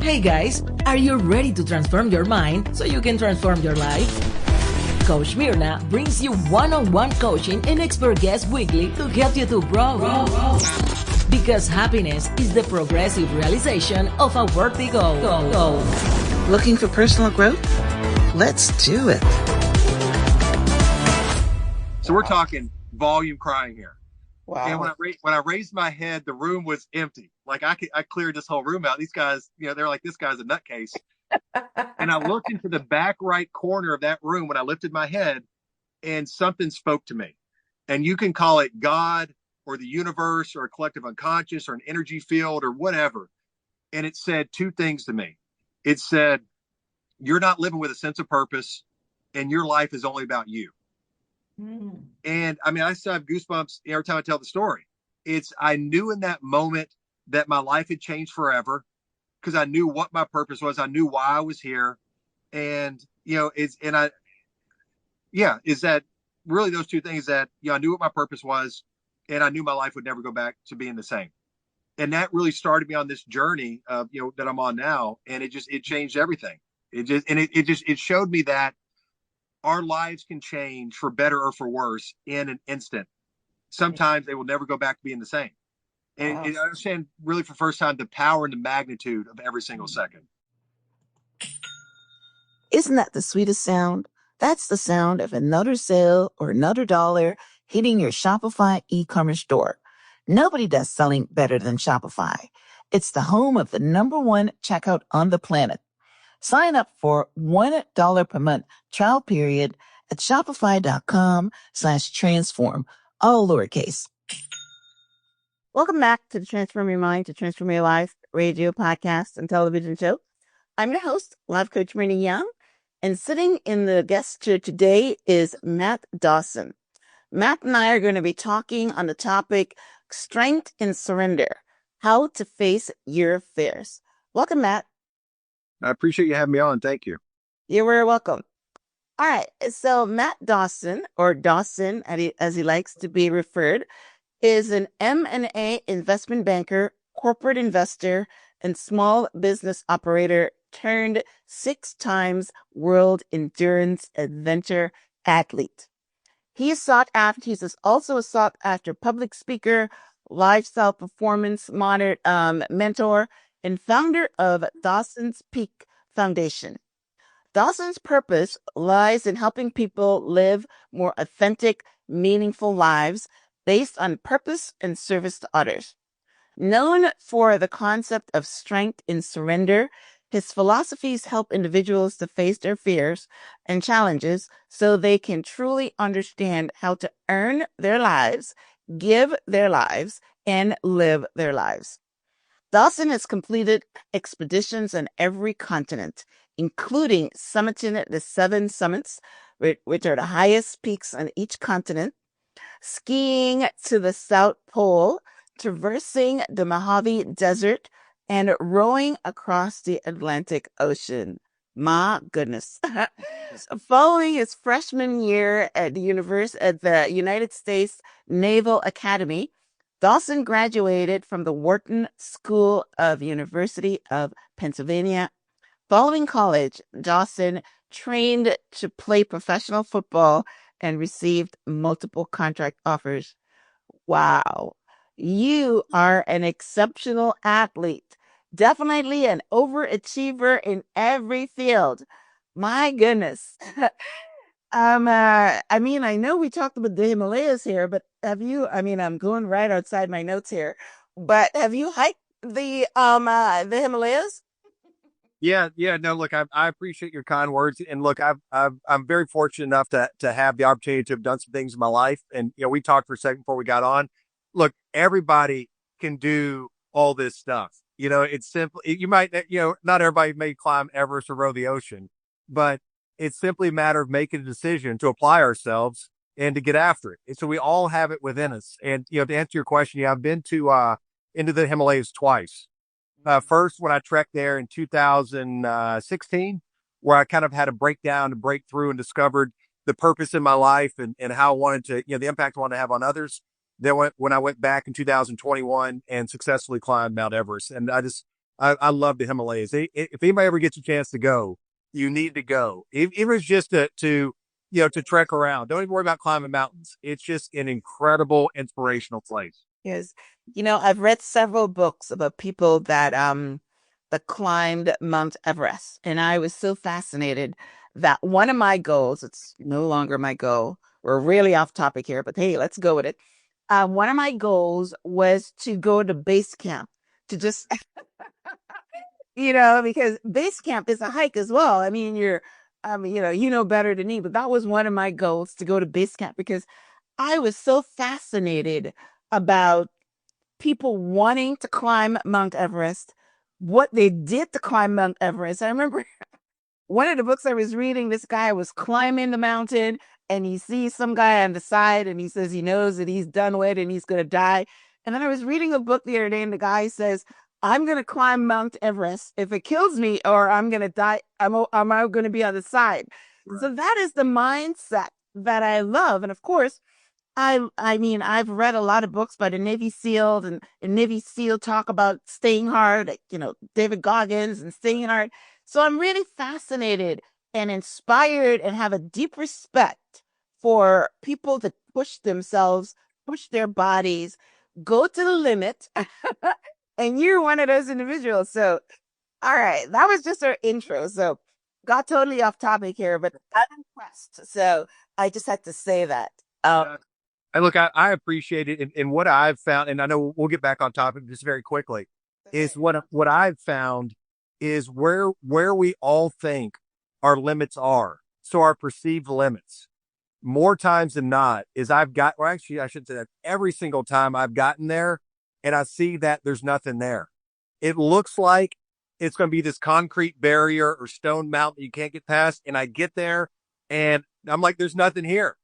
Hey guys, are you ready to transform your mind so you can transform your life? Coach Myrna brings you one-on-one coaching and expert guests weekly to help you to grow. Because happiness is the progressive realization of a worthy goal. Looking for personal growth? Let's do it. So we're talking volume crying here. Wow. And when I raised my head, the room was empty. Like I cleared this whole room out. These guys, they're like, this guy's a nutcase. And I looked into the back right corner of that room when I lifted my head, and something spoke to me. And you can call it God or the universe or a collective unconscious or an energy field or whatever. And it said two things to me. It said, you're not living with a sense of purpose, and your life is only about you. And I mean, I still have goosebumps every time I tell the story. I knew in that moment that my life had changed forever, because I knew what my purpose was. I knew why I was here. And, is that really those two things that, I knew what my purpose was, and I knew my life would never go back to being the same. And that really started me on this journey of, that I'm on now. And it changed everything. It showed me that our lives can change for better or for worse in an instant. Sometimes they will never go back to being the same. And I understand really for the first time the power and the magnitude of every single second. Isn't that the sweetest sound? That's the sound of another sale or another dollar hitting your Shopify e-commerce store. Nobody does selling better than Shopify. It's the home of the #1 checkout on the planet. Sign up for $1 per month trial period at shopify.com/transform, all lowercase. Welcome back to the Transform Your Mind to Transform Your Life radio, podcast, and television show. I'm your host, Life Coach Myrna Young, and sitting in the guest chair today is Matt Dawson. Matt and I are going to be talking on the topic, Strength in Surrender, how to face your fears. Welcome, Matt. I appreciate you having me on. Thank you. You're very welcome. All right. So Matt Dawson, or Dawson as he likes to be referred, is an M&A investment banker, corporate investor, and small business operator turned 6 times world endurance adventure athlete. He's also a sought after public speaker, lifestyle performance mentor, and founder of Dawson's Peak Foundation. Dawson's purpose lies in helping people live more authentic, meaningful lives based on purpose and service to others. Known for the concept of strength in surrender, his philosophies help individuals to face their fears and challenges so they can truly understand how to earn their lives, give their lives, and live their lives. Dawson has completed expeditions on every continent, including summiting the 7 summits, which are the highest peaks on each continent, skiing to the South Pole, traversing the Mojave Desert, and rowing across the Atlantic Ocean. My goodness. Following his freshman year at the United States Naval Academy, Dawson graduated from the Wharton School of University of Pennsylvania. Following college, Dawson trained to play professional football and received multiple contract offers. Wow. You are an exceptional athlete. Definitely an overachiever in every field. My goodness. I know we talked about the Himalayas here, but I'm going right outside my notes here, but have you hiked the Himalayas? Yeah. No, look, I appreciate your kind words. And look, I'm very fortunate enough to have the opportunity to have done some things in my life. And, we talked for a second before we got on. Look, everybody can do all this stuff. It's simple. You might, not everybody may climb Everest or row the ocean, but it's simply a matter of making a decision to apply ourselves and to get after it. And so we all have it within us. And, to answer your question, I've been into the Himalayas twice. First, when I trekked there in 2016, where I kind of had a breakdown to break through and discovered the purpose in my life and how I wanted to, the impact I wanted to have on others. Then when I went back in 2021 and successfully climbed Mount Everest. And I love the Himalayas. If anybody ever gets a chance to go, you need to go. Even if it's just to trek around. Don't even worry about climbing mountains. It's just an incredible, inspirational place. Yes. I've read several books about people that climbed Mount Everest, and I was so fascinated that one of my goals, it's no longer my goal. We're really off topic here, but hey, let's go with it. One of my goals was to go to base camp to just because base camp is a hike as well. I mean, you know better than me, but that was one of my goals to go to base camp because I was so fascinated about people wanting to climb Mount Everest, what they did to climb Mount Everest. I remember one of the books I was reading, this guy was climbing the mountain and he sees some guy on the side and he says he knows that he's done with and he's going to die. And then I was reading a book the other day and the guy says, I'm going to climb Mount Everest. If it kills me or I'm going to die, I'm going to be on the side. Right. So that is the mindset that I love. And of course, I mean, I've read a lot of books by the Navy SEALs and Navy SEAL talk about staying hard, like, David Goggins and staying hard. So I'm really fascinated and inspired and have a deep respect for people that push themselves, push their bodies, go to the limit. And you're one of those individuals. So, all right, that was just our intro. So got totally off topic here, but I'm impressed. So I just had to say that. I appreciate it. And what I've found, and I know we'll get back on topic just very quickly, is what I've found is where we all think our limits are. So our perceived limits, more times than not, is actually, I should say that every single time I've gotten there and I see that there's nothing there. It looks like it's going to be this concrete barrier or stone mountain you can't get past. And I get there and I'm like, there's nothing here.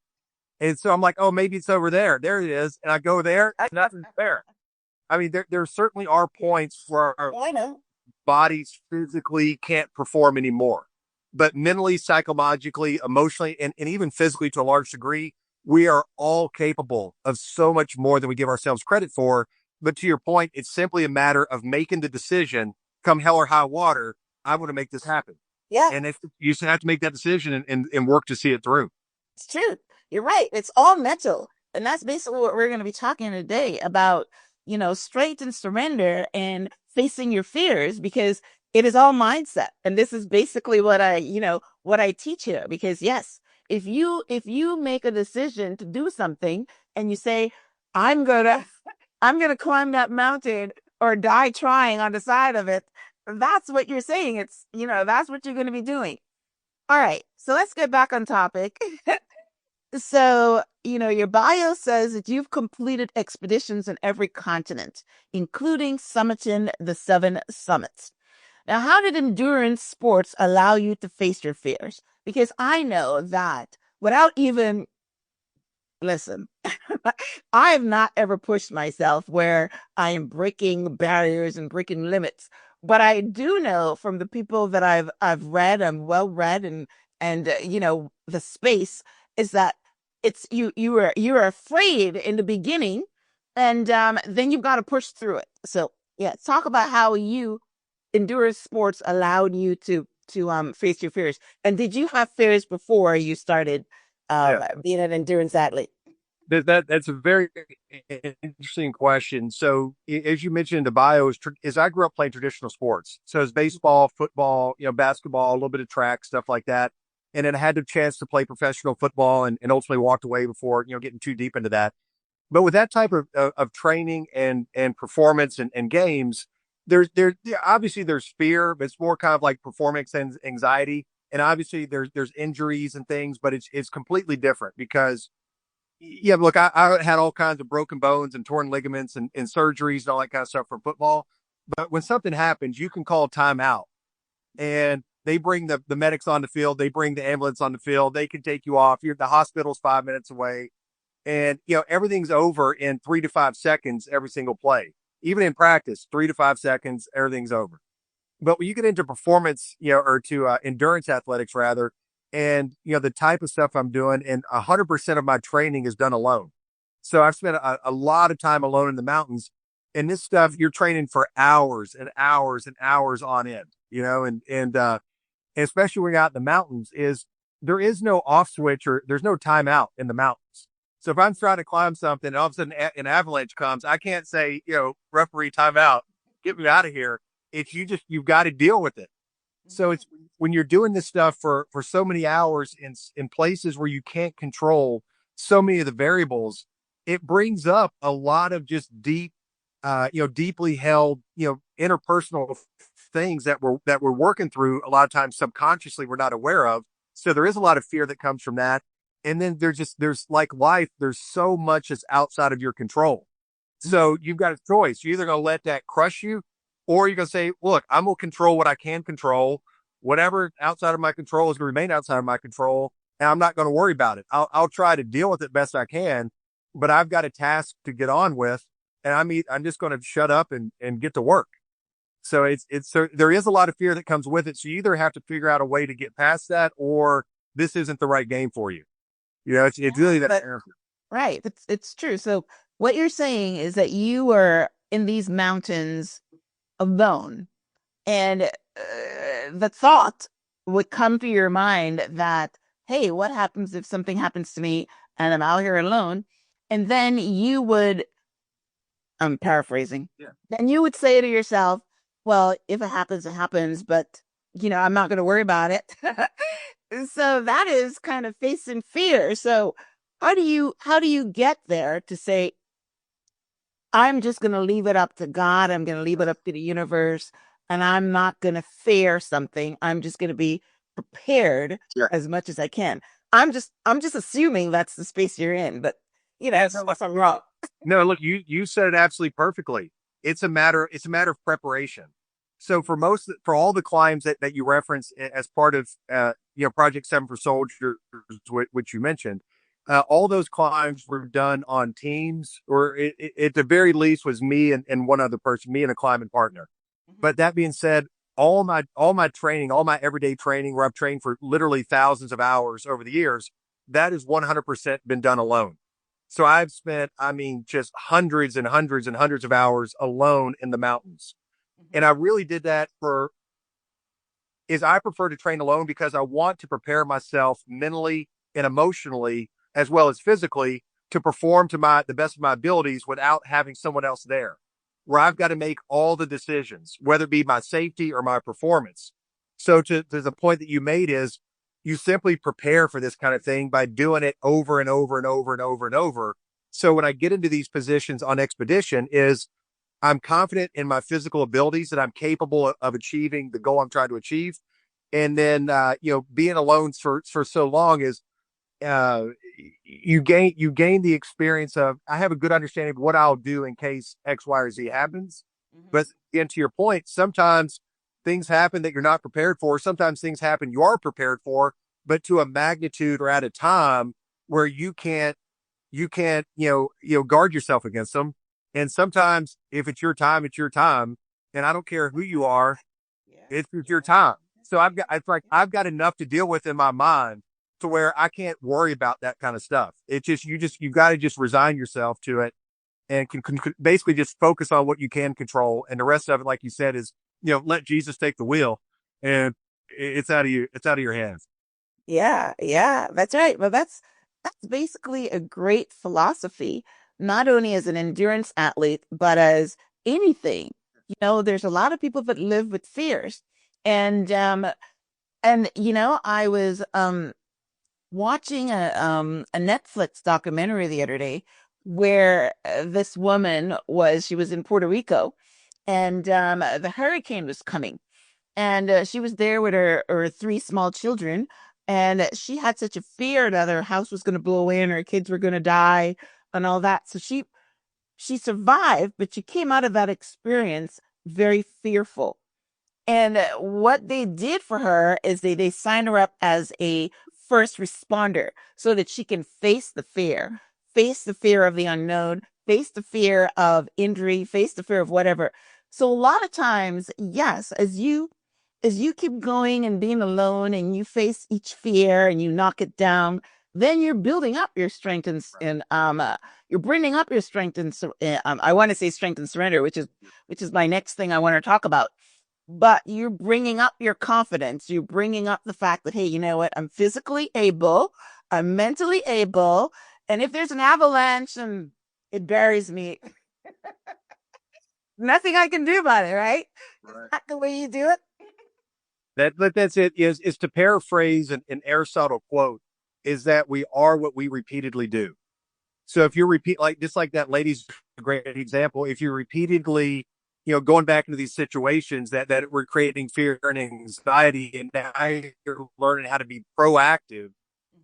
And so I'm like, oh, maybe it's over there. There it is. And I go there, nothing's there. I mean, there certainly are points where our bodies physically can't perform anymore. But mentally, psychologically, emotionally, and even physically to a large degree, we are all capable of so much more than we give ourselves credit for. But to your point, it's simply a matter of making the decision, come hell or high water, I want to make this happen. Yeah. And if you just have to make that decision and work to see it through. It's true. You're right. It's all mental. And that's basically what we're going to be talking today about, strength and surrender and facing your fears because it is all mindset. And this is basically what I teach here. Because yes, if you make a decision to do something and you say, I'm gonna climb that mountain or die trying on the side of it, that's what you're saying. It's, that's what you're going to be doing. All right. So let's get back on topic. So, your bio says that you've completed expeditions on every continent, including summiting the 7 summits. Now, how did endurance sports allow you to face your fears? Because I know that without even, listen, I have not ever pushed myself where I am breaking barriers and breaking limits. But I do know from the people that I've read, I'm well read, and the space is that it's you're afraid in the beginning, and then you've got to push through it. So yeah, talk about how endurance sports allowed you to face your fears. And did you have fears before you started being an endurance athlete? That's a very interesting question. So, as you mentioned in the bio, is I grew up playing traditional sports. So, it's baseball, football, basketball, a little bit of track, stuff like that. And then I had the chance to play professional football and ultimately walked away before, getting too deep into that. But with that type of training and performance and games, obviously there's fear, but it's more kind of like performance and anxiety. And obviously there's injuries and things, but it's completely different because look, I had all kinds of broken bones and torn ligaments and surgeries and all that kind of stuff from football. But when something happens, you can call timeout and they bring the medics on the field. They bring the ambulance on the field. They can take you off. The hospital's 5 minutes away and, everything's over in 3 to 5 seconds, every single play, even in practice, 3 to 5 seconds, everything's over. But when you get into performance, or to endurance athletics rather, and, the type of stuff I'm doing and 100% of my training is done alone. So I've spent a lot of time alone in the mountains. And this stuff, you're training for hours and hours and hours on end, and especially when you're out in the mountains, there is no off switch or there's no timeout in the mountains. So if I'm trying to climb something and all of a sudden an avalanche comes, I can't say, referee timeout, get me out of here. It's you've got to deal with it. So it's when you're doing this stuff for so many hours in places where you can't control so many of the variables, it brings up a lot of just deeply held, interpersonal things that we're working through a lot of times subconsciously we're not aware of. So there is a lot of fear that comes from that. And then there's like life, there's so much that's outside of your control. So you've got a choice. You're either going to let that crush you, or you're going to say, look, I'm going to control what I can control. Whatever outside of my control is going to remain outside of my control. And I'm not going to worry about it. I'll try to deal with it best I can, but I've got a task to get on with. And I'm just going to shut up and get to work. So so there is a lot of fear that comes with it. So you either have to figure out a way to get past that, or this isn't the right game for you. It's really that. Right. It's true. So what you're saying is that you were in these mountains alone, and the thought would come to your mind that, hey, what happens if something happens to me and I'm out here alone? And then you would, I'm paraphrasing. Yeah. Then you would say to yourself, well, if it happens, it happens, but I'm not going to worry about it. So that is kind of facing fear. So how do you get there to say, I'm just going to leave it up to God. I'm going to leave it up to the universe, and I'm not going to fear something. I'm just going to be prepared as much as I can. I'm just assuming that's the space you're in, but if I'm wrong. No, look, you said it absolutely perfectly. It's a matter of preparation. So for all the climbs that you reference as part of Project 7 for Soldiers, which you mentioned, all those climbs were done on teams, or at the very least was me and one other person, me and a climbing partner. Mm-hmm. But that being said, all my training, all my everyday training, where I've trained for literally thousands of hours over the years, that has 100% been done alone. So I've spent, just hundreds and hundreds and hundreds of hours alone in the mountains. And I really did that I prefer to train alone because I want to prepare myself mentally and emotionally, as well as physically, to perform to the best of my abilities without having someone else there, where I've got to make all the decisions, whether it be my safety or my performance. So to the point that you made is, you simply prepare for this kind of thing by doing it over and over and over and over and over. So when I get into these positions on expedition, I'm confident in my physical abilities that I'm capable of achieving the goal I'm trying to achieve. And then, being alone for so long is, you gain the experience of, I have a good understanding of what I'll do in case X, Y, or Z happens. Mm-hmm. But again, to your point, sometimes things happen that you're not prepared for. Sometimes things happen you are prepared for, but to a magnitude or at a time where you can't, guard yourself against them. And sometimes if it's your time, it's your time. And I don't care who you are, it's your time. So I've got enough to deal with in my mind to where I can't worry about that kind of stuff. It's just, you've got to just resign yourself to it and can basically just focus on what you can control. And the rest of it, like you said, is, let Jesus take the wheel, and it's out of your hands. Yeah, that's right. Well, that's basically a great philosophy, not only as an endurance athlete, but as anything. There's a lot of people that live with fears. And I was watching a Netflix documentary the other day where this woman she was in Puerto Rico, and the hurricane was coming, and she was there with her three small children, and she had such a fear that her house was going to blow in, her kids were going to die, and all that. So she survived, but she came out of that experience very fearful. And what they did for her is they signed her up as a first responder so that she can face the fear of the unknown, face the fear of injury, face the fear of whatever. So a lot of times, yes, as you keep going and being alone and you face each fear and you knock it down, then you're building up your strength you're bringing up your strength I want to say strength and surrender, which is my next thing I want to talk about. But you're bringing up your confidence. You're bringing up the fact that, hey, you know what? I'm physically able. I'm mentally able. And if there's an avalanche and it buries me, nothing I can do about it, right? Is that the way you do it? That's it. Is to paraphrase an Aristotle quote, is that we are what we repeatedly do. So if you repeat, like just like that lady's a great example, if you repeatedly, going back into these situations that were creating fear and anxiety, and now you're learning how to be proactive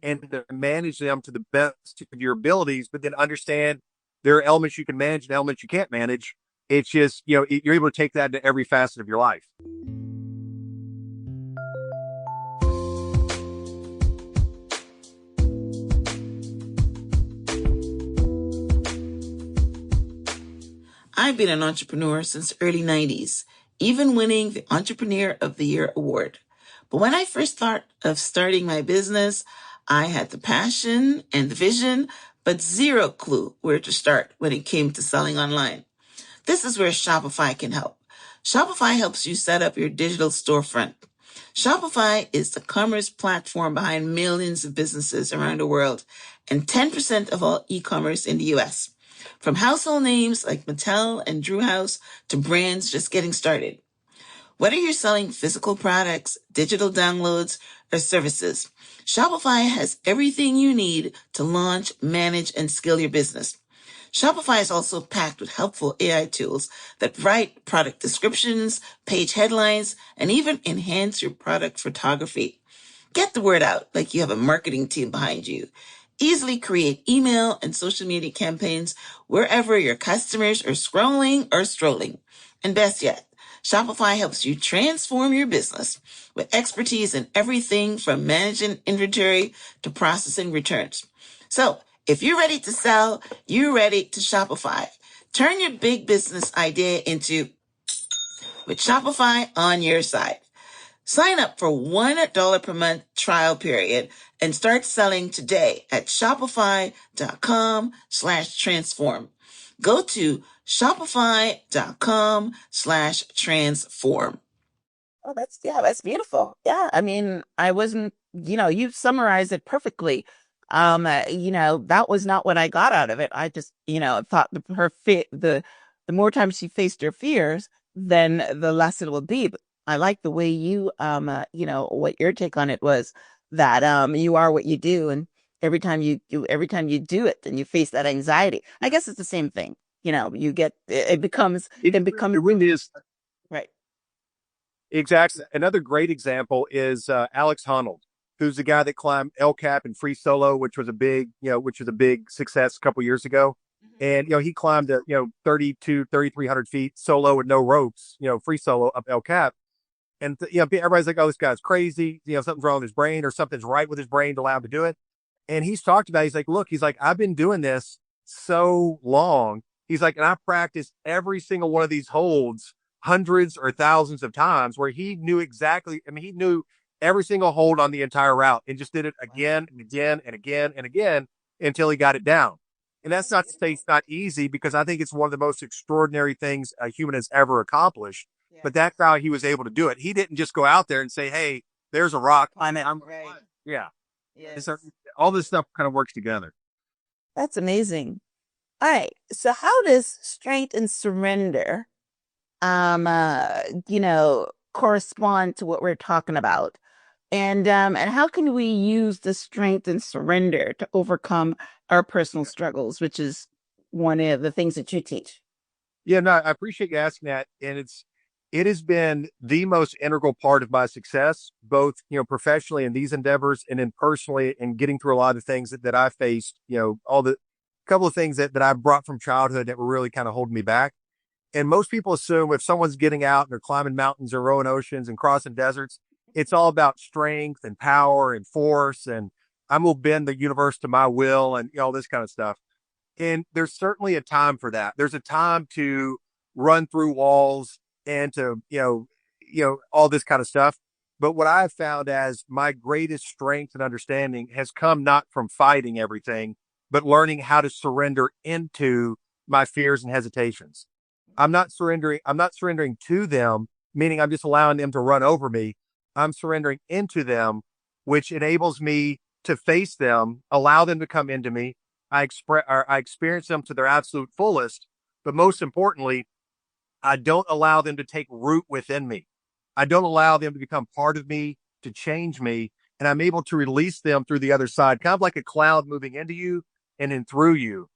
and to manage them to the best of your abilities, but then understand there are elements you can manage and elements you can't manage. It's just, you're able to take that into every facet of your life. I've been an entrepreneur since early 90s, even winning the Entrepreneur of the Year award. But when I first thought of starting my business, I had the passion and the vision, but zero clue where to start when it came to selling online. This is where Shopify can help. Shopify helps you set up your digital storefront. Shopify is the commerce platform behind millions of businesses around the world and 10% of all e-commerce in the US. From household names like Mattel and Drew House to brands just getting started. Whether you're selling physical products, digital downloads, or services, Shopify has everything you need to launch, manage, and scale your business. Shopify is also packed with helpful AI tools that write product descriptions, page headlines, and even enhance your product photography. Get the word out like you have a marketing team behind you. Easily create email and social media campaigns wherever your customers are scrolling or strolling. And best yet, Shopify helps you transform your business with expertise in everything from managing inventory to processing returns. So, if you're ready to sell, you're ready to Shopify. Turn your big business idea into with Shopify on your side. Sign up for $1 per month trial period and start selling today at shopify.com/transform. Go to shopify.com/transform. Oh, that's beautiful. Yeah, I mean, I wasn't, you summarized it perfectly. That was not what I got out of it. I just, thought the more times she faced her fears, then the less it would be. But I like the way what your take on it was that you are what you do, and every time you do it, then you face that anxiety. I guess it's the same thing. You get it becomes It really is. right. Exactly. Another great example is Alex Honnold, who's the guy that climbed El Cap and free solo, which was a big success a couple years ago. And, he climbed, 3,300 feet solo with no ropes, free solo up El Cap. And, everybody's like, oh, this guy's crazy. Something's wrong with his brain or something's right with his brain to allow him to do it. And he's talked about, he's like, look, I've been doing this so long. He's like, and I practiced every single one of these holds hundreds or thousands of times where he knew exactly, he knew every single hold on the entire route and just did it again and again and again and again until he got it down. And that's not to say it's not easy, because I think it's one of the most extraordinary things a human has ever accomplished. But that's how he was able to do it. He didn't just go out there and say, hey, there's a rock. Climb it. Right. Yeah. Yes. So all this stuff kind of works together. That's amazing. All right. So how does strength and surrender correspond to what we're talking about? And how can we use the strength and surrender to overcome our personal struggles, which is one of the things that you teach? Yeah, no, I appreciate you asking that. And it has been the most integral part of my success, both, professionally in these endeavors and then personally in getting through a lot of the things that I faced, all the couple of things that I brought from childhood that were really kind of holding me back. And most people assume if someone's getting out and they're climbing mountains or rowing oceans and crossing deserts, it's all about strength and power and force. And I'm going to bend the universe to my will and all this kind of stuff. And there's certainly a time for that. There's a time to run through walls and to, all this kind of stuff. But what I've found as my greatest strength and understanding has come not from fighting everything, but learning how to surrender into my fears and hesitations. I'm not surrendering to them, meaning I'm just allowing them to run over me. I'm surrendering into them, which enables me to face them, allow them to come into me. I experience them to their absolute fullest, but most importantly, I don't allow them to take root within me. I don't allow them to become part of me, to change me, and I'm able to release them through the other side, kind of like a cloud moving into you and then through you.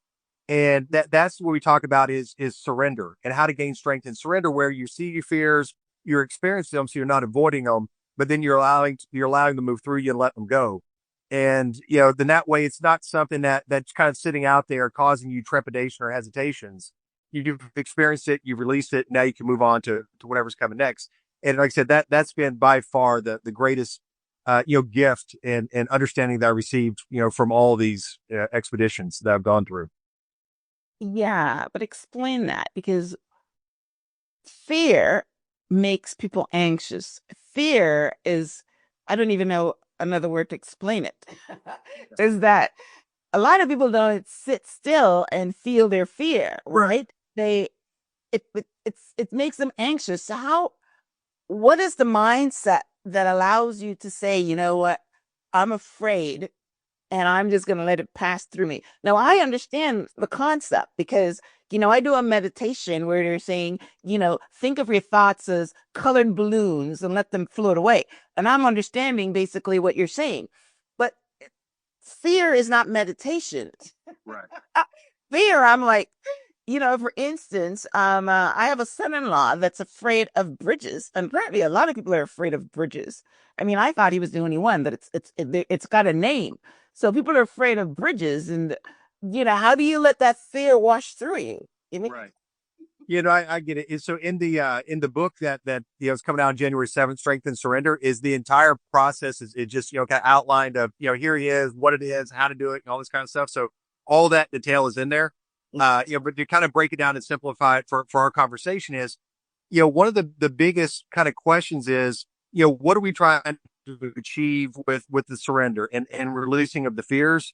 And that's what we talk about is surrender and how to gain strength in surrender, where you see your fears, you're experiencing them, so you're not avoiding them, but then you're allowing them to move through you and let them go. And then that way it's not something that's kind of sitting out there causing you trepidation or hesitations. You've experienced it, you've released it, now you can move on to whatever's coming next. And like I said, that's been by far the greatest gift and understanding that I received, from all these expeditions that I've gone through. Yeah, but explain that, because fear makes people anxious. Fear is, I don't even know another word to explain it. Is that a lot of people don't sit still and feel their fear, right? It makes them anxious. So what is the mindset that allows you to say, you know what, I'm afraid and I'm just going to let it pass through me? Now, I understand the concept because, I do a meditation where they're saying, think of your thoughts as colored balloons and let them float away. And I'm understanding basically what you're saying. But fear is not meditation. Right. Fear, I'm like, for instance, I have a son-in-law that's afraid of bridges, and apparently a lot of people are afraid of bridges. I mean, I thought he was the only one, but it's got a name. So people are afraid of bridges, and how do you let that fear wash through you? Right. I get it. So in the book that is coming out on January 7th, Strength and Surrender, is the entire process is it just kind of outlined of here he is, what it is, how to do it, and all this kind of stuff. So all that detail is in there. But to kind of break it down and simplify it for our conversation is, one of the biggest kind of questions is, what are we trying to achieve with the surrender and releasing of the fears?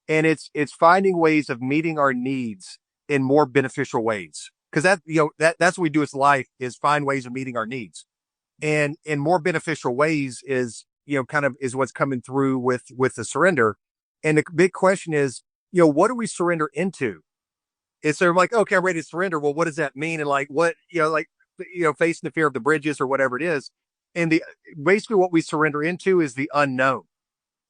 And it's finding ways of meeting our needs in more beneficial ways. Because that's what we do as life, is find ways of meeting our needs. And in more beneficial ways is, kind of is what's coming through with the surrender. And the big question is, what do we surrender into? And so I'm like, okay, I'm ready to surrender. Well, what does that mean? And like, what, facing the fear of the bridges or whatever it is. And basically what we surrender into is the unknown.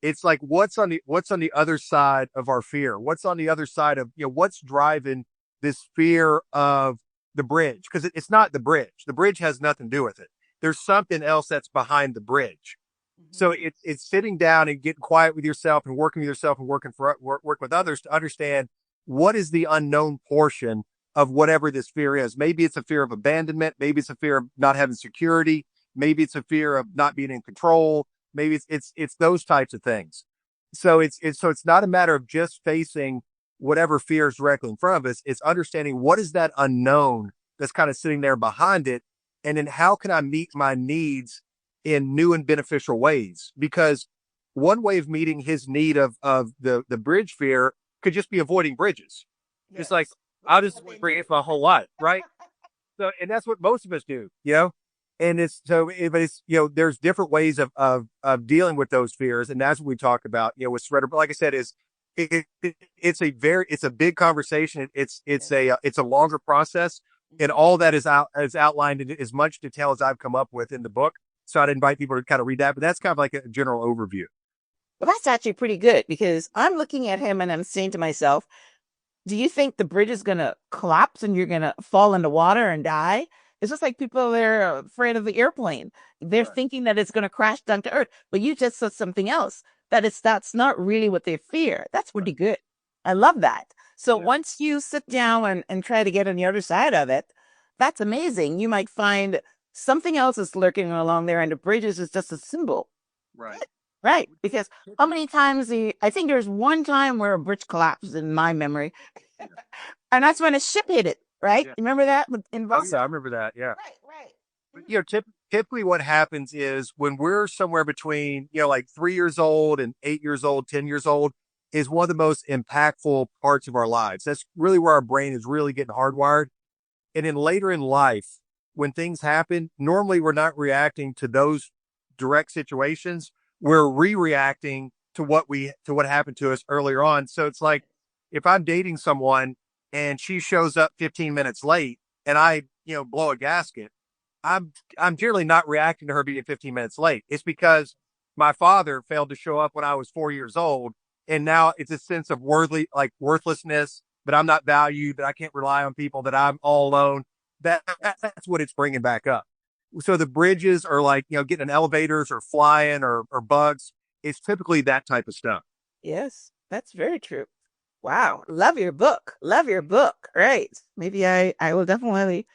It's like, what's on the other side of our fear? What's on the other side of, what's driving this fear of the bridge? Because it's not the bridge. The bridge has nothing to do with it. There's something else that's behind the bridge. Mm-hmm. So it's sitting down and getting quiet with yourself and working with yourself and work with others to understand what is the unknown portion of whatever this fear is. Maybe it's a fear of abandonment. Maybe it's a fear of not having security. Maybe it's a fear of not being in control. Maybe it's those types of things. So it's not a matter of just facing whatever fear is directly in front of us. It's understanding what is that unknown that's kind of sitting there behind it. And then how can I meet my needs in new and beneficial ways? Because one way of meeting his need of the bridge fear could just be avoiding bridges. Yes. It's like, I'll just bring it my whole life. Right. So, and that's what most of us do, and there's different ways of dealing with those fears. And that's what we talk about, with surrender. But like I said, it's a big conversation. It's a longer process, and all that is outlined in as much detail as I've come up with in the book. So I'd invite people to kind of read that, but that's kind of like a general overview. Well, that's actually pretty good, because I'm looking at him and I'm saying to myself, do you think the bridge is going to collapse and you're going to fall in the water and die? It's just like people, they're afraid of the airplane. They're right. Thinking that it's going to crash down to earth, but you just said something else. That's not really what they fear. That's pretty good. I love that. So once you sit down and try to get on the other side of it, that's amazing. You might find something else is lurking along there, and the bridges is just a symbol. Right. Right. Because how many times I think there's one time where a bridge collapsed in my memory. Yeah. And that's when a ship hit it. Right. Yeah. You remember that? Yeah, I remember that. Yeah. Right. But, typically what happens is when we're somewhere between, like 3 years old and 8 years old, 10 years old, is one of the most impactful parts of our lives. That's really where our brain is really getting hardwired. And then later in life, when things happen, normally we're not reacting to those direct situations. We're re-reacting to what happened to us earlier on. So it's like if I'm dating someone and she shows up 15 minutes late and I, blow a gasket, I'm generally not reacting to her being 15 minutes late. It's because my father failed to show up when I was 4 years old. And now it's a sense of worthlessness, that I'm not valued, that I can't rely on people, that I'm all alone. That's what it's bringing back up. So the bridges are like, getting in elevators or flying or bugs. It's typically that type of stuff. Yes, that's very true. Wow. Love your book. Love your book. Right. Maybe I will definitely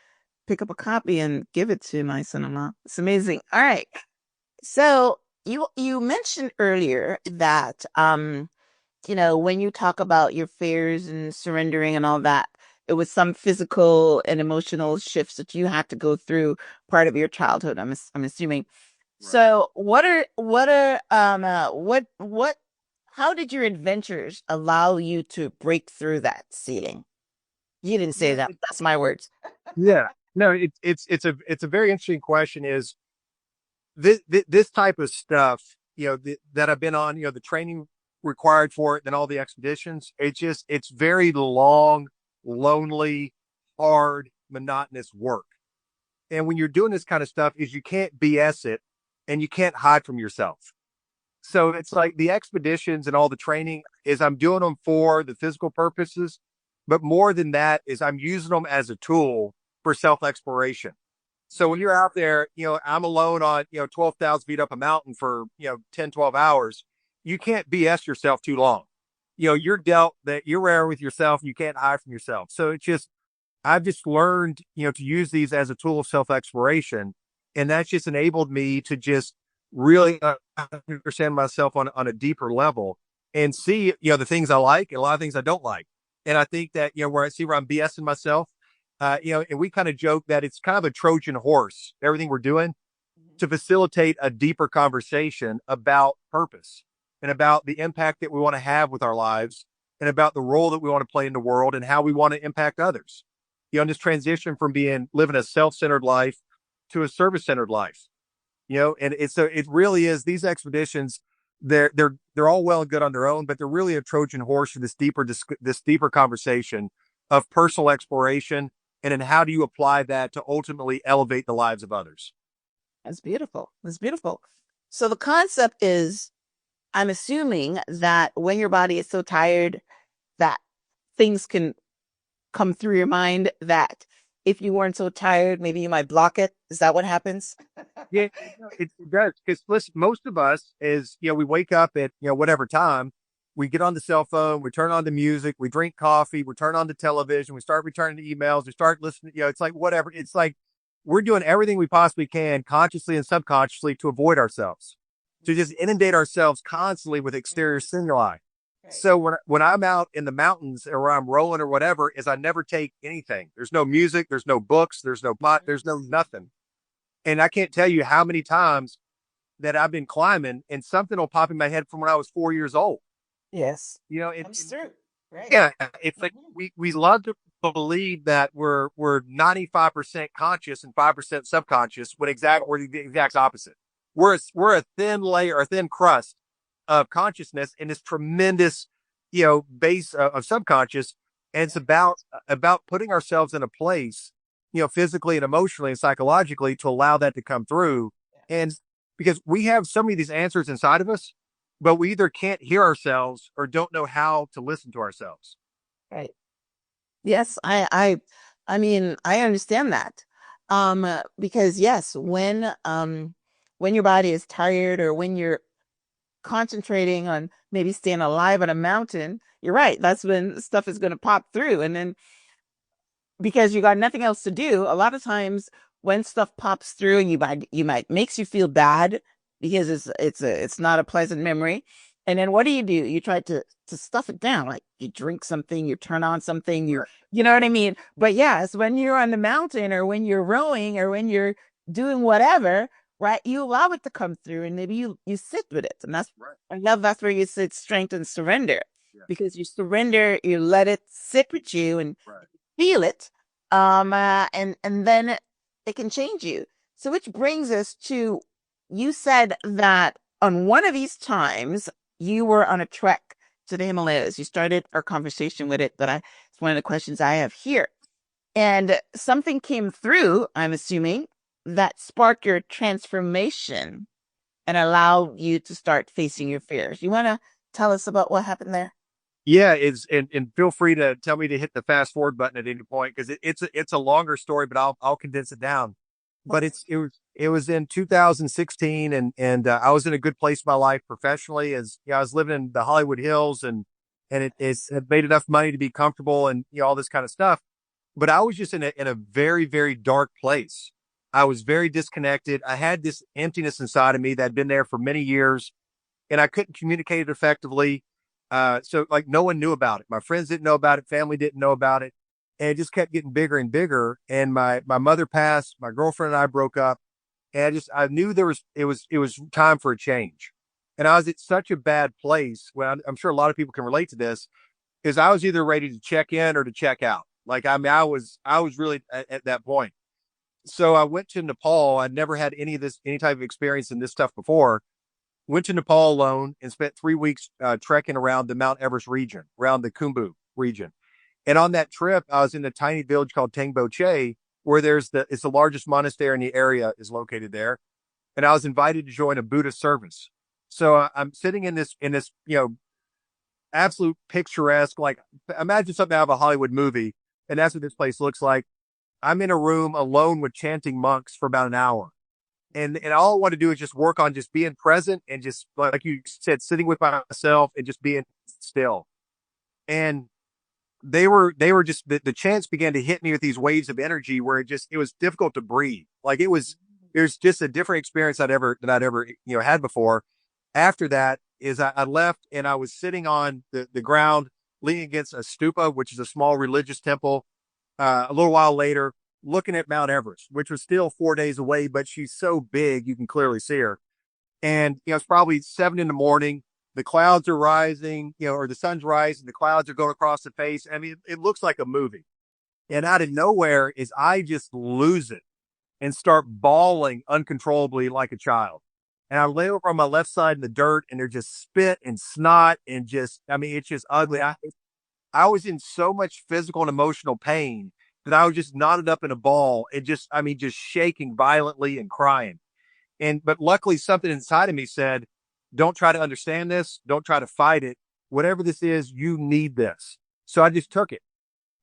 pick up a copy and give it to my son-in-law. It's amazing. All right. So you mentioned earlier that when you talk about your fears and surrendering and all that, it was some physical and emotional shifts that you had to go through part of your childhood. I'm assuming. Right. So what how did your adventures allow you to break through that ceiling? You didn't say Yeah. that. That's my words. Yeah. No, it's a very interesting question. Is this type of stuff, that I've been on, the training required for it and all the expeditions, it's very long, lonely, hard, monotonous work. And when you're doing this kind of stuff, is you can't BS it and you can't hide from yourself. So it's like the expeditions and all the training is I'm doing them for the physical purposes, but more than that is I'm using them as a tool for self exploration. So when you're out there, I'm alone on, 12,000 feet up a mountain for, 10, 12 hours. You can't BS yourself too long. You're dealt that you're rare with yourself. You can't hide from yourself. So I've just learned, to use these as a tool of self exploration. And that's just enabled me to just really understand myself on a deeper level and see, the things I like and a lot of things I don't like. And I think that, where I'm BSing myself, and we kind of joke that it's kind of a Trojan horse, everything we're doing to facilitate a deeper conversation about purpose and about the impact that we want to have with our lives and about the role that we want to play in the world and how we want to impact others. This transition from living a self-centered life to a service-centered life. And it really is these expeditions. They're all well and good on their own, but they're really a Trojan horse for this deeper conversation of personal exploration, and then how do you apply that to ultimately elevate the lives of others? That's beautiful. That's beautiful. So the concept is, I'm assuming that when your body is so tired that things can come through your mind that if you weren't so tired, maybe you might block it. Is that what happens? Yeah, it does. Because listen, most of us is, we wake up at, whatever time, we get on the cell phone, we turn on the music, we drink coffee, we turn on the television, we start returning to emails, we start listening, it's like whatever. It's like we're doing everything we possibly can consciously and subconsciously to avoid ourselves, to just inundate ourselves constantly with exterior stimuli. So when I'm out in the mountains or I'm rolling or whatever, is I never take anything. There's no music, there's no books, there's no nothing. And I can't tell you how many times that I've been climbing and something will pop in my head from when I was 4 years old. Yes. It's True. Right. yeah, it's like we love to believe that we're 95% conscious and 5% subconscious when we're the exact opposite. We're a thin layer, a thin crust of consciousness and this tremendous, base of subconscious. And it's about putting ourselves in a place, physically and emotionally and psychologically to allow that to come through. And because we have so many of these answers inside of us, but we either can't hear ourselves or don't know how to listen to ourselves. Right. Yes, I mean, I understand that. Because yes, when your body is tired or when you're concentrating on maybe staying alive on a mountain, you're right. That's when stuff is going to pop through. And then because you got nothing else to do, a lot of times when stuff pops through and you might makes you feel bad because it's not a pleasant memory. And then what do? You try to stuff it down. Like you drink something, you turn on something, you know what I mean? But yes, when you're on the mountain or when you're rowing or when you're doing whatever, right? You allow it to come through and maybe you sit with it. And Right. I love that's where you said strength and surrender. Yeah. Because you surrender, you let it sit with you and Right. feel it. And then it can change you. So which brings us to, you said that on one of these times you were on a trek to the Himalayas. You started our conversation with it, it's one of the questions I have here. And something came through, I'm assuming, that sparked your transformation and allowed you to start facing your fears. You want to tell us about what happened there? Yeah, and feel free to tell me to hit the fast forward button at any point because it's a longer story, but I'll condense it down. But it was in 2016, and I was in a good place in my life professionally. As you know, I was living in the Hollywood Hills, and it's had made enough money to be comfortable, and all this kind of stuff. But I was just in a very very dark place. I was very disconnected. I had this emptiness inside of me that had been there for many years, and I couldn't communicate it effectively. So like no one knew about it. My friends didn't know about it. Family didn't know about it. And it just kept getting bigger and bigger. And my mother passed, my girlfriend and I broke up. And I knew it was time for a change. And I was at such a bad place. Well, I'm sure a lot of people can relate to this, is I was either ready to check in or to check out. Like, I mean, I was really at that point. So I went to Nepal. I'd never had any type of experience in this stuff before. Went to Nepal alone and spent 3 weeks trekking around the Mount Everest region, around the Khumbu region. And on that trip, I was in a tiny village called Tengboche, where it's the largest monastery in the area is located there. And I was invited to join a Buddhist service. So I'm sitting in this absolute picturesque, like imagine something out of a Hollywood movie. And that's what this place looks like. I'm in a room alone with chanting monks for about an hour. And all I want to do is just work on just being present and just like you said, sitting with myself and just being still. And they were just the chants began to hit me with these waves of energy where it was difficult to breathe. Like there's just a different experience than I'd ever had before. After that is I left and I was sitting on the ground leaning against a stupa, which is a small religious temple. A little while later, looking at Mount Everest, which was still 4 days away, but she's so big you can clearly see her. And it's probably 7 in the morning. The clouds are rising, or the sun's rising. The clouds are going across the face. I mean, it looks like a movie. And out of nowhere is I just lose it and start bawling uncontrollably like a child. And I lay over on my left side in the dirt, and there's just spit and snot and it's just ugly. I was in so much physical and emotional pain that I was just knotted up in a ball and just shaking violently and crying. But luckily something inside of me said, don't try to understand this. Don't try to fight it. Whatever this is, you need this. So I just took it,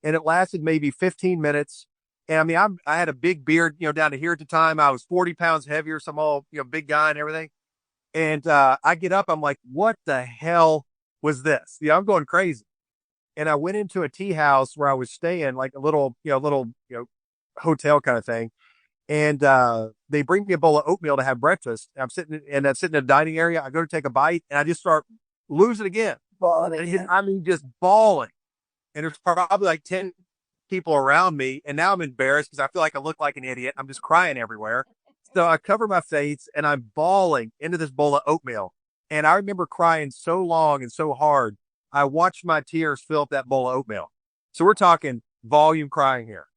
and it lasted maybe 15 minutes. And I mean, I had a big beard, down to here at the time. I was 40 pounds heavier. So I'm all, big guy and everything. And, I get up, I'm like, what the hell was this? I'm going crazy. And I went into a tea house where I was staying, like a little hotel kind of thing. And they bring me a bowl of oatmeal to have breakfast. I'm sitting in the dining area. I go to take a bite, and I just start losing again. I mean, just bawling. And there's probably like 10 people around me. And now I'm embarrassed because I feel like I look like an idiot. I'm just crying everywhere. So I cover my face and I'm bawling into this bowl of oatmeal. And I remember crying so long and so hard. I watched my tears fill up that bowl of oatmeal. So we're talking volume crying here.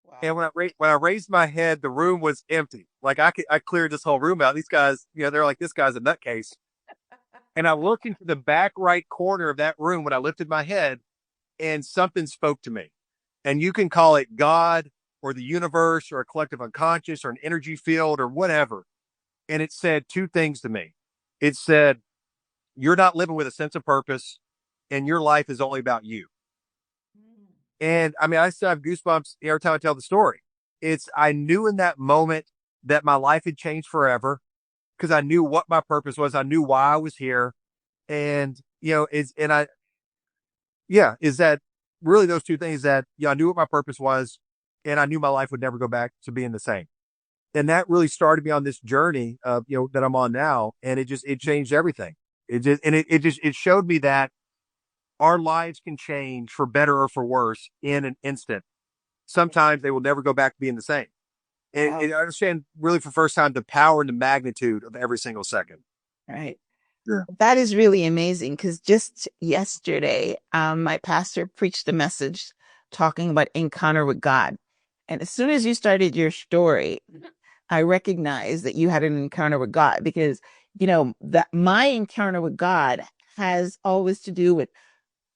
Wow. And when I raised my head, the room was empty. Like I cleared this whole room out. These guys, they're like, this guy's a nutcase. And I looked into the back right corner of that room when I lifted my head, and something spoke to me. And you can call it God or the universe or a collective unconscious or an energy field or whatever. And it said two things to me. It said, you're not living with a sense of purpose, and your life is only about you. And I mean, I still have goosebumps every time I tell the story. I knew in that moment that my life had changed forever because I knew what my purpose was. I knew why I was here. And, is that really those two things that, I knew what my purpose was, and I knew my life would never go back to being the same. And that really started me on this journey of, that I'm on now. And it changed everything. It showed me that our lives can change for better or for worse in an instant. Sometimes they will never go back to being the same. And I understand really for the first time the power and the magnitude of every single second. Right. Yeah. That is really amazing because just yesterday, my pastor preached a message talking about encounter with God. And as soon as you started your story, I recognized that you had an encounter with God because, that my encounter with God has always to do with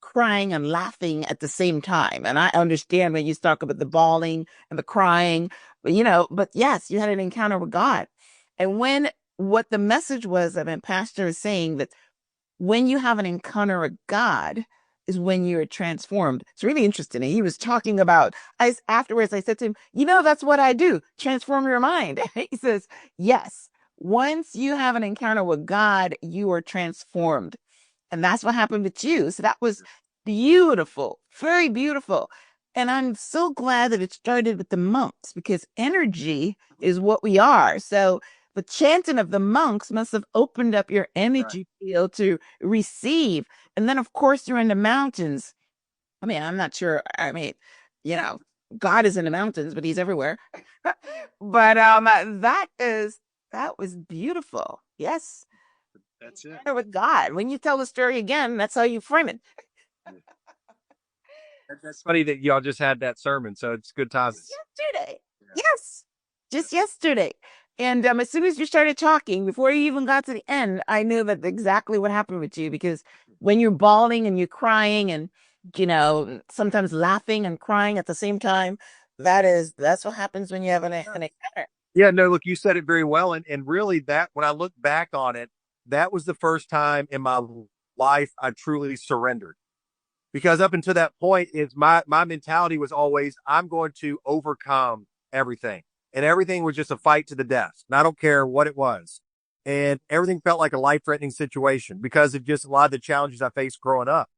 crying and laughing at the same time. And I understand when you talk about the bawling and the crying, but yes, you had an encounter with God. And what the message was that my pastor is saying that when you have an encounter with God is when you're transformed. It's really interesting. And he was talking about, afterwards, I said to him, that's what I do, transform your mind. He says, yes, once you have an encounter with God, you are transformed. And that's what happened with you. So that was beautiful, very beautiful. And I'm so glad that it started with the monks because energy is what we are. So the chanting of the monks must have opened up your energy field to receive. And then, of course, you're in the mountains. I mean, I'm not sure. I mean, you know, God is in the mountains, but he's everywhere. But that was beautiful. Yes. That's it. With God. When you tell the story again, that's how you frame it. That's funny that y'all just had that sermon, so it's good timing. Just yesterday. Yeah. Yes. Just yesterday. And as soon as you started talking, before you even got to the end, I knew that exactly what happened with you because when you're bawling and you're crying and sometimes laughing and crying at the same time, that's what happens when you have an encounter. Yeah, no, look, you said it very well. And really that when I look back on it, that was the first time in my life I truly surrendered. Because up until that point, is my mentality was always I'm going to overcome everything. And everything was just a fight to the death. And I don't care what it was. And everything felt like a life-threatening situation because of just a lot of the challenges I faced growing up.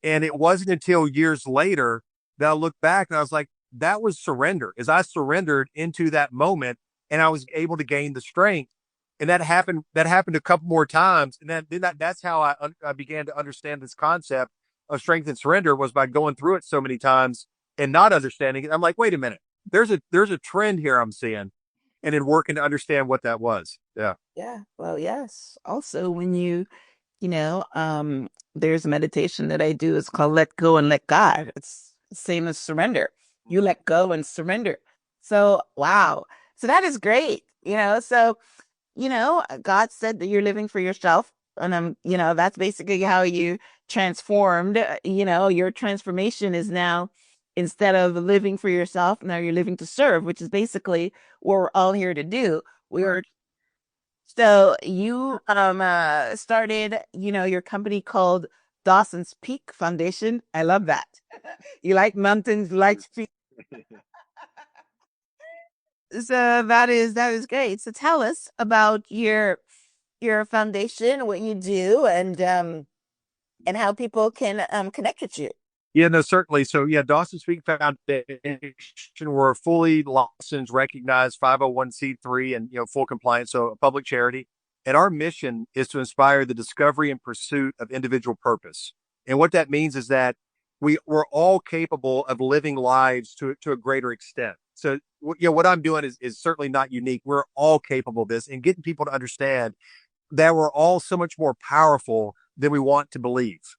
And it wasn't until years later that I looked back and I was like, that was surrender. As I surrendered into that moment and I was able to gain the strength. And that happened a couple more times. And that's how I began to understand this concept of strength and surrender was by going through it so many times and not understanding it. I'm like, wait a minute, there's a trend here I'm seeing, and then working to understand what that was. Yeah. Yeah. Well, yes. Also, when there's a meditation that I do. It's called Let Go and Let God. It's the same as surrender. You let go and surrender. So, wow. So that is great. So, God said that you're living for yourself. And that's basically how you transformed. Your transformation is now instead of living for yourself, now you're living to serve, which is basically what we're all here to do. We're so you started, your company called Dawson's Peak Foundation. I love that. You like mountains, you like street. So that is great. So tell us about your foundation, what you do, and how people can connect with you. Yeah, no, certainly. So yeah, Dawson's Peak Foundation, we're a fully licensed, recognized 501(c)(3) and full compliance, so a public charity. And our mission is to inspire the discovery and pursuit of individual purpose. And what that means is that we're all capable of living lives to a greater extent. So what I'm doing is certainly not unique. We're all capable of this and getting people to understand that we're all so much more powerful than we want to believe.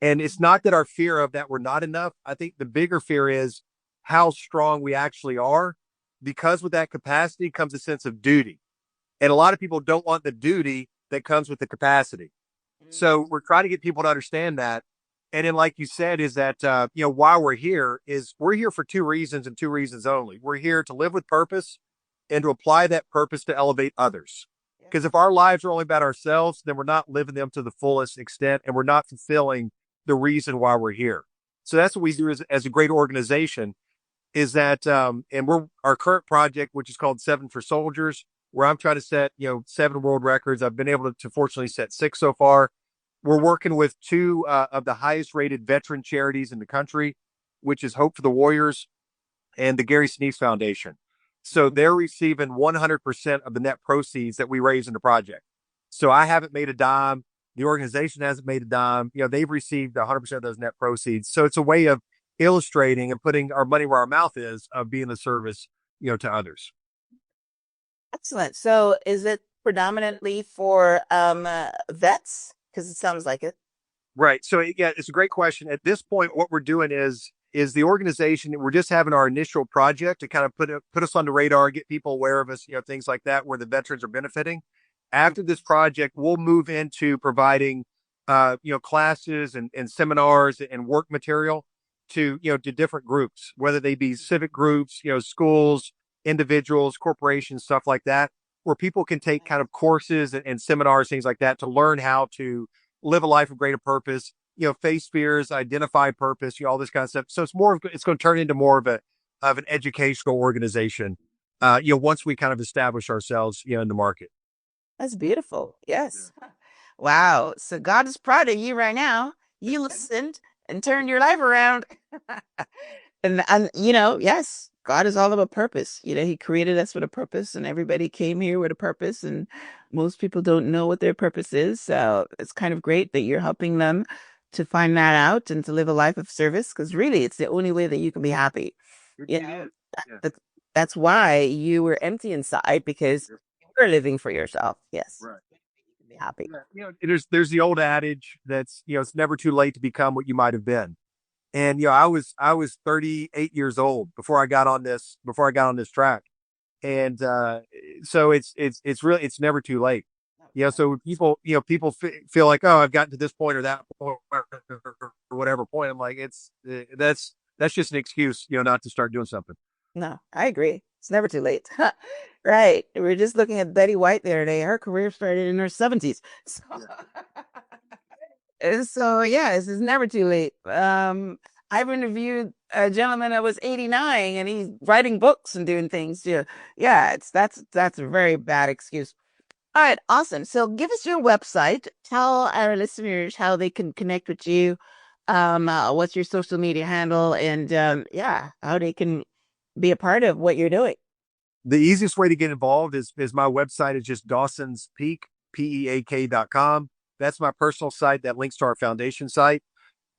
And it's not that our fear of that we're not enough. I think the bigger fear is how strong we actually are, because with that capacity comes a sense of duty. And a lot of people don't want the duty that comes with the capacity. So we're trying to get people to understand that. And then, like you said, is that, why we're here for two reasons and two reasons only. We're here to live with purpose and to apply that purpose to elevate others. Because if our lives are only about ourselves, then we're not living them to the fullest extent and we're not fulfilling the reason why we're here. So that's what we do as a great organization is that, and our current project, which is called 7 for Soldiers, where I'm trying to set, 7 world records. I've been able to fortunately set 6 so far. We're working with 2 of the highest rated veteran charities in the country, which is Hope for the Warriors and the Gary Sinise Foundation. So they're receiving 100% of the net proceeds that we raise in the project. So I haven't made a dime. The organization hasn't made a dime. They've received 100% of those net proceeds. So it's a way of illustrating and putting our money where our mouth is of being of service, to others. Excellent. So is it predominantly for vets? Because it sounds like it. Right. So yeah, it's a great question. At this point, what we're doing is the organization. We're just having our initial project to kind of put us on the radar, get people aware of us, things like that, where the veterans are benefiting. After this project, we'll move into providing, classes and seminars and work material to different groups, whether they be civic groups, schools, individuals, corporations, stuff like that, where people can take kind of courses and seminars, things like that, to learn how to live a life of greater purpose, face fears, identify purpose, all this kind of stuff. So it's going to turn into more of an educational organization, once we kind of establish ourselves, in the market. That's beautiful. Yes. Wow. So God is proud of you right now. You listened and turned your life around. And yes, God is all about purpose. He created us with a purpose, and everybody came here with a purpose, and most people don't know what their purpose is. So it's kind of great that you're helping them to find that out and to live a life of service, because really it's the only way that you can be happy. It is. Yeah. That's why you were empty inside, because you were living for yourself. Yes. Right. You can be happy. Yeah. There's the old adage that's, it's never too late to become what you might have been. And I was 38 years old before I got on this track. And so it's really, it's never too late. So people feel like, oh, I've gotten to this point or that point or whatever point. I'm like, that's just an excuse, not to start doing something. No, I agree. It's never too late. Right. We were just looking at Betty White the other day. Her career started in her 70s. So, so yeah, it's never too late. I've interviewed a gentleman that was 89 and he's writing books and doing things too. Yeah, that's a very bad excuse. All right, awesome. So give us your website. Tell our listeners how they can connect with you. What's your social media handle, and yeah, how they can be a part of what you're doing. The easiest way to get involved is my website is just Dawson's Peak, PEAK.com. That's my personal site that links to our foundation site.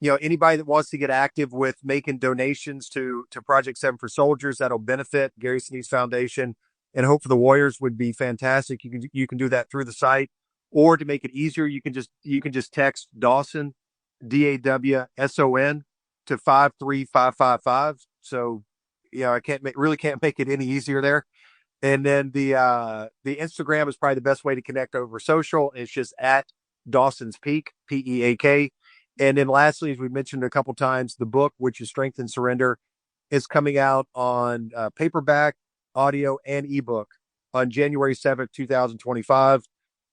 Anybody that wants to get active with making donations to Project 7 for Soldiers, that'll benefit Gary Sinise Foundation and Hope for the Warriors would be fantastic. You can do that through the site, or to make it easier, you can just text Dawson, DAWSON, to 53555. So I really can't make it any easier there. And then the Instagram is probably the best way to connect over social. It's just at Dawson's Peak, PEAK. And then lastly, as we mentioned a couple times, the book, which is Strength and Surrender, is coming out on paperback, audio, and ebook on January 7th, 2025.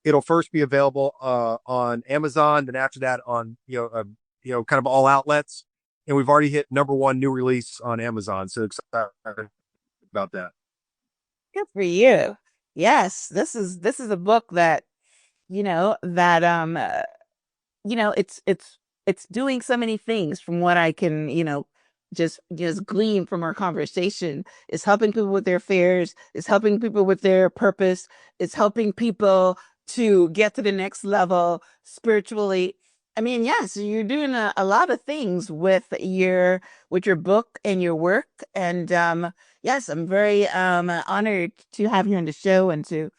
It'll first be available on Amazon, then after that on kind of all outlets. And we've already hit #1 new release on Amazon, so excited about that. Good for you. Yes, this is a book that it's doing so many things from what I can, just glean from our conversation. It's helping people with their fears, it's helping people with their purpose, it's helping people to get to the next level spiritually. I mean, yes, you're doing a lot of things with your book and your work. And yes, I'm very honored to have you on the show and to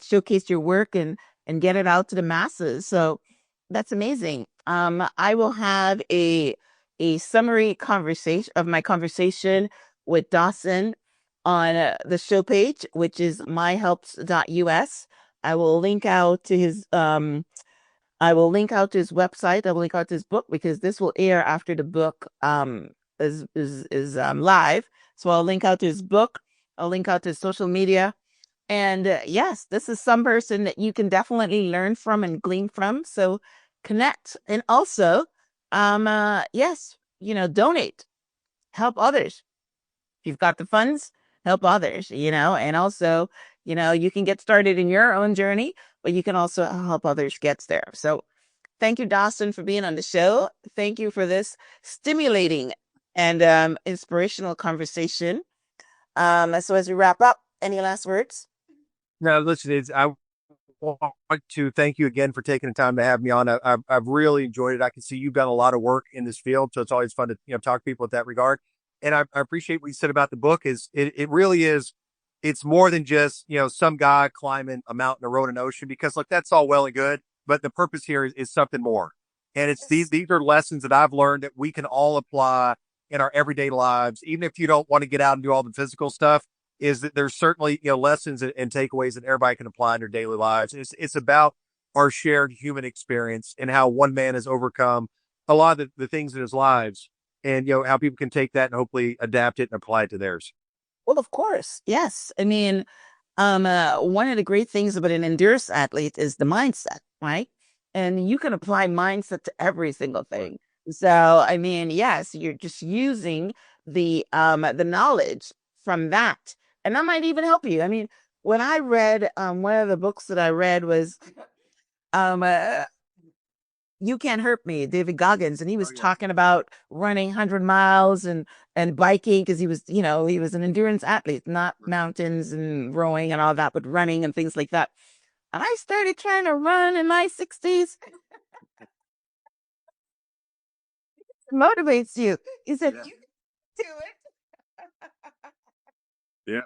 showcase your work and get it out to the masses. So that's amazing. I will have a summary conversation of my conversation with Dawson on the show page, which is myhelps.us. I will link out to his website. I will link out to his book, because this will air after the book is live. So I'll link out to his book. I'll link out to his social media. And yes, this is some person that you can definitely learn from and glean from. So connect. And also, yes, donate, help others. If you've got the funds, help others, and also, you can get started in your own journey, but you can also help others get there. So thank you, Dawson, for being on the show. Thank you for this stimulating and inspirational conversation. So as we wrap up, any last words? No, listen, I want to thank you again for taking the time to have me on. I've really enjoyed it. I can see you've done a lot of work in this field, so it's always fun to talk to people in that regard. And I appreciate what you said about the book. It really is it's more than just, some guy climbing a mountain or rowing an ocean, because look, that's all well and good, but the purpose here is something more. And it's these are lessons that I've learned that we can all apply in our everyday lives, even if you don't want to get out and do all the physical stuff. Is that there's certainly, lessons and takeaways that everybody can apply in their daily lives. It's about our shared human experience and how one man has overcome a lot of the things in his lives, and how people can take that and hopefully adapt it and apply it to theirs. Well, of course, yes. I mean, one of the great things about an endurance athlete is the mindset, right? And you can apply mindset to every single Right. thing. So, I mean, yes, you're just using the knowledge from that, and that might even help you. I mean, when I read one of the books that I read was um uh, You Can't Hurt Me, David Goggins, and he Oh was yeah. talking about running 100 miles and biking because he was an endurance athlete, not mountains and rowing and all that, but running and things like that. And I started trying to run in my 60s. It motivates you. He said, Yeah. "You can do it." Yeah.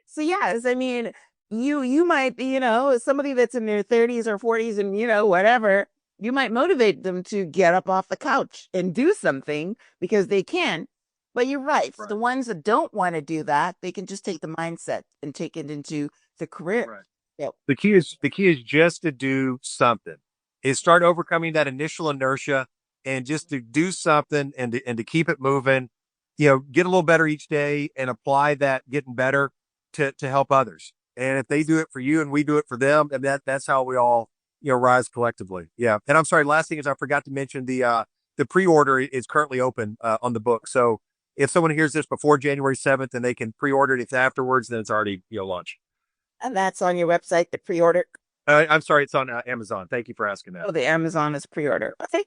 So yes, I mean, you might be, somebody that's in their 30s or 40s and whatever, you might motivate them to get up off the couch and do something because they can. But you're right. For the Right. ones that don't want to do that, they can just take the mindset and take it into the career. Right. Yep. The key is just to do something. Is start overcoming that initial inertia and just to do something and to keep it moving. Get a little better each day and apply that getting better to help others. And if they do it for you and we do it for them, and that's how we all rise collectively. Yeah. And I'm sorry. Last thing is I forgot to mention the pre-order is currently open on the book. So if someone hears this before January 7th and they can pre-order it, if afterwards, then it's already launched. And that's on your website, the pre-order. I'm sorry, it's on Amazon. Thank you for asking that. Oh, the Amazon is pre-order. Okay.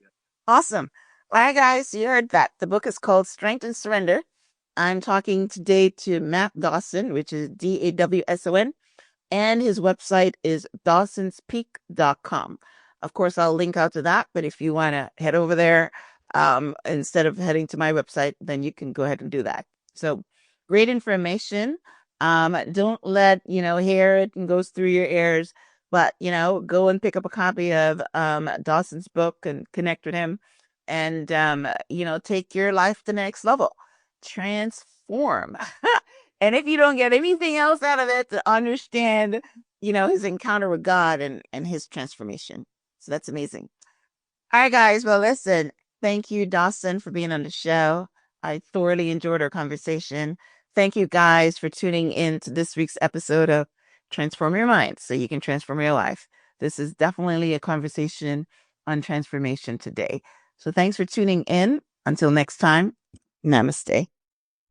Awesome. All right, guys, you heard that. The book is called Strength and Surrender. I'm talking today to Matt Dawson, which is Dawson, and his website is dawsonspeak.com. Of course, I'll link out to that, but if you want to head over there, instead of heading to my website, then you can go ahead and do that. So great information. Don't let, hear it and goes through your ears, but, go and pick up a copy of Dawson's book and connect with him and, take your life to the next level. Transform. And if you don't get anything else out of it, to understand, his encounter with God and his transformation. So that's amazing. All right, guys. Well, listen, thank you, Dawson, for being on the show. I thoroughly enjoyed our conversation. Thank you, guys, for tuning in to this week's episode of Transform Your Mind so you can transform your life. This is definitely a conversation on transformation today. So thanks for tuning in. Until next time, namaste.